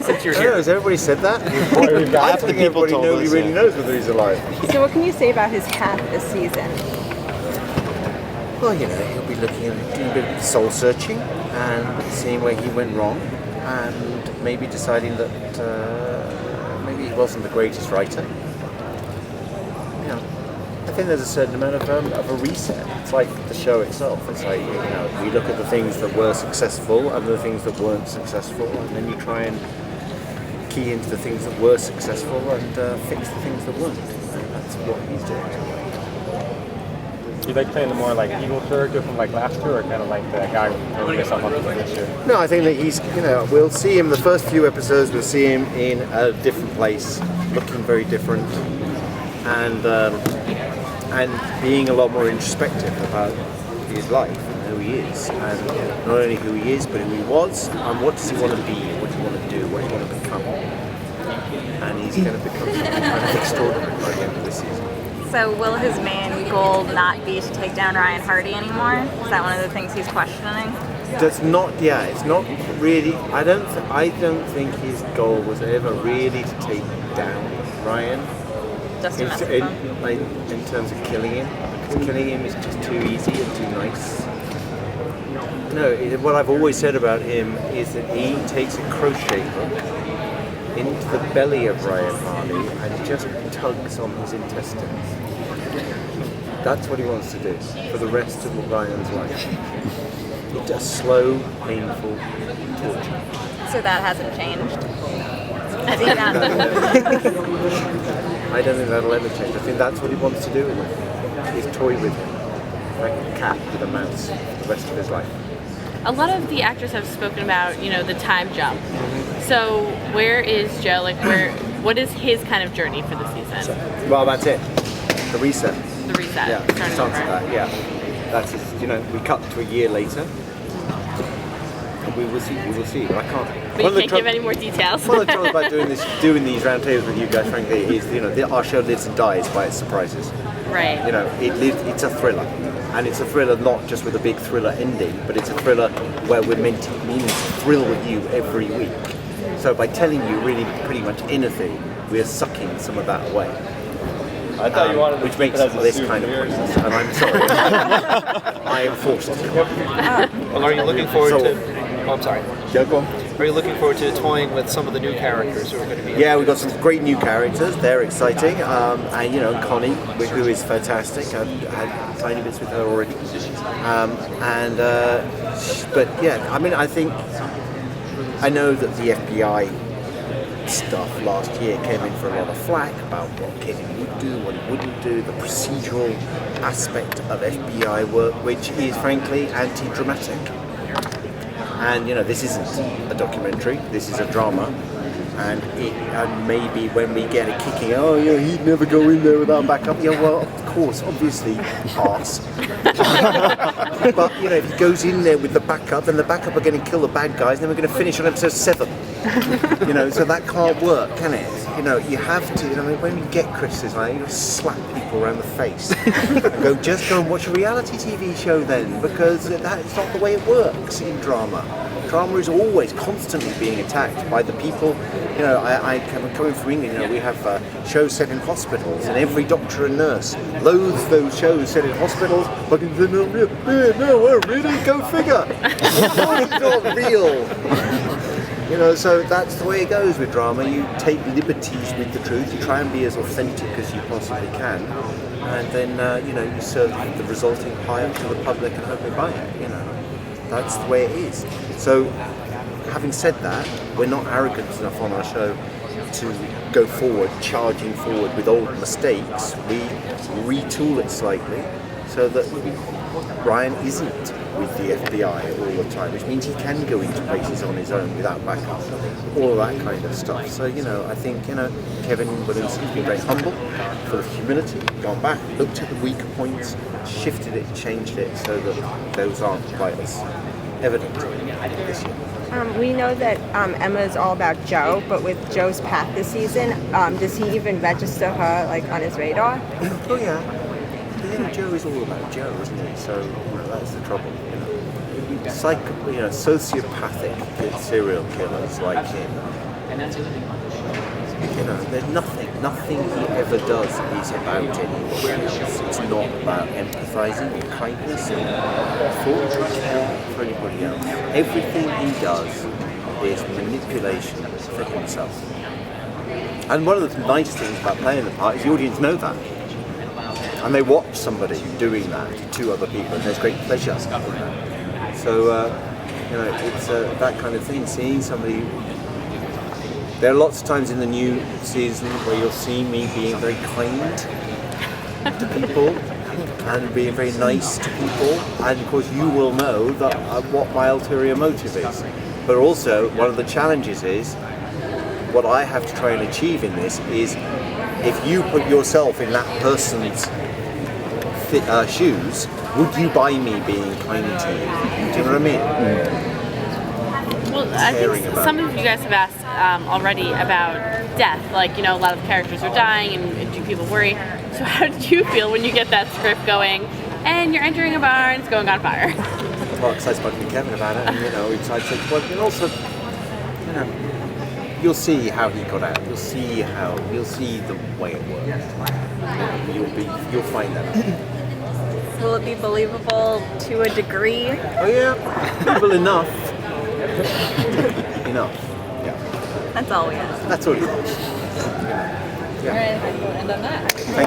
Since you're here. Has everybody said that? I think nobody really knows whether he's alive. So what can you say about his path this season? Well, he'll be looking at doing a bit of soul searching and seeing where he went wrong, and maybe deciding that maybe he wasn't the greatest writer. I think there's a certain amount of a reset. It's like the show itself. It's like, we look at the things that were successful and the things that weren't successful, and then you try and key into the things that were successful and fix the things that weren't. And that's what he's doing. Do you like playing the more like evil character from like last year, or kind of like the guy who gets up on this year? No, I think that he's, we'll see him the first few episodes. We'll see him in a different place, looking very different, and being a lot more introspective about his life and who he is, and not only who he is, but who he was, and what does he want to be, what does he want to do, what does he want to become. And he's going to become something kind of extraordinary by the end of this season. So will his main goal not be to take down Ryan Hardy anymore? Is that one of the things he's questioning? That's not. Yeah, it's not really. I don't think his goal was ever really to take down Ryan. Just to mess with him. In terms of killing him, because killing him is just too easy and too nice. No, what I've always said about him is that he takes a crochet hook into the belly of Ryan Hardy and just tugs on his intestines. That's what he wants to do for the rest of Ryan's life. It's just slow, painful torture. So that hasn't changed? I don't think that'll ever change. I think that's what he wants to do with him. Is toy with him, like a cat with a mouse, for the rest of his life. A lot of the actors have spoken about, the time jump. So where is Joe? What is his kind of journey for the season? Well, that's it. The reset. The reset. Yeah, starts with that. Yeah, that's his, we cut to a year later, and we will see. But I can't. But you can't give any more details. One of the troubles about doing these roundtables with you guys, frankly, is our show lives and dies by its surprises. Right. It's a thriller. And it's a thriller not just with a big thriller ending, but it's a thriller where we're meaning to thrill you every week. So by telling you really pretty much anything, we're sucking some of that away. I thought you wanted which makes this kind of pointless. And I'm sorry. I am forced to. Well, are you looking forward to... Oh, I'm sorry. Yeah, go on. Are you looking forward to toying with some of the new characters who are going to be... Yeah, we've got some great new characters. They're exciting. And, Connie, who is fantastic. I've had tiny bits with her already. But, yeah, I know that the FBI stuff last year came in for a lot of flack about what Kevin would do, what he wouldn't do, the procedural aspect of FBI work, which is, frankly, anti-dramatic. And this isn't a documentary. This is a drama, and maybe when we get a kicking, he'd never go in there without backup. Yeah, well, of course, obviously, arse. But if he goes in there with the backup, then the backup are going to kill the bad guys, and then we're going to finish on episode 7. So that can't work, can it? You have to. When you get criticism, you slap people around the face and just go and watch a reality TV show then, because that's not the way it works in drama. Drama is always constantly being attacked by the people. I'm coming from England. We have shows set in hospitals, and every doctor and nurse loathes those shows set in hospitals. But no, really, go figure. It's not real. So that's the way it goes with drama. You take liberties with the truth. You try and be as authentic as you possibly can, and then you serve the resulting pie up to the public and hope they buy it. That's the way it is. So, having said that, we're not arrogant enough on our show to go forward, charging forward with old mistakes. We retool it slightly so that Ryan isn't with the FBI all the time, which means he can go into places on his own without backup, all that kind of stuff. So, I think, Kevin Williamson's been very humble, full of humility, gone back, looked at the weaker points, shifted it, changed it so that those aren't quite as evident this year. We know that Emma is all about Joe, but with Joe's path this season, does he even register her on his radar? Oh yeah. But Joe is all about Joe, isn't he? So that's the trouble. sociopathic serial killers like him. There's nothing he ever does is about anyone else. It's not about empathizing or kindness or thought or care for anybody else. Everything he does is manipulation for himself. And one of the nice things about playing the part is the audience know that. And they watch somebody doing that to other people, and there's great pleasure in that. So, it's that kind of thing, seeing somebody. There are lots of times in the new season where you'll see me being very kind to people and being very nice to people, and of course you will know that what my ulterior motive is. But also, one of the challenges is, what I have to try and achieve in this is, if you put yourself in that person's shoes, would you buy me being kind to you? Do you know what I mean? Well, I think some of you guys have asked already about death. Like, a lot of characters are dying, and do people worry? So how did you feel when you get that script going, and you're entering a bar and it's going on fire? Well, because I spoke to Kevin about it, and I said, well, and also, you'll see how he got out. You'll see the way it works. You'll find that out. Will it be believable to a degree? Oh yeah, believable enough. Enough. Yeah. That's all we ask. That's all you want. All right, I think we'll end on that.